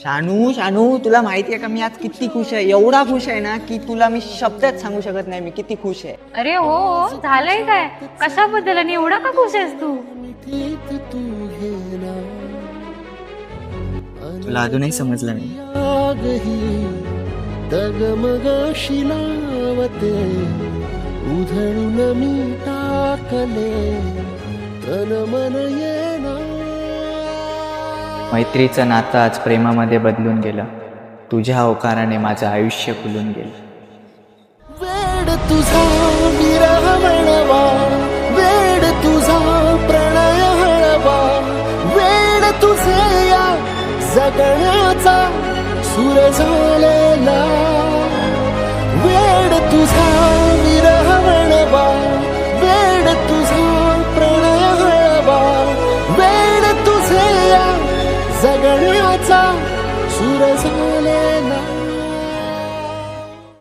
शानू शानू, तुला माहिती आहे का मी आज किती खुश आहे? एवढा खुश आहे ना की तुला मी शब्दात सांगू शकत नाही मी किती खुश आहे. अरे हो, झालंय काय? कशाबद्दल आणि एवढा का खुश आहेस तू? तुला अजूनही समजलं नाही. डगमगाशी लावते उधळून मी टाकले तन मन येना. मैत्रीचं नातं आज प्रेमामध्ये बदलून गेलं. तुझ्या होकाराने माझं आयुष्य खुलून गेलं. वेड तुझा विरह म्हणवा, वेड तुझा प्रणय हळवा, वेड तुझे या जगण्याचा सूर झालेला. वेड तुझा विरह म्हणवा, वेड तुझा प्रणय हळवा, वेड तुझे या जगण्याचा सूर झालेला.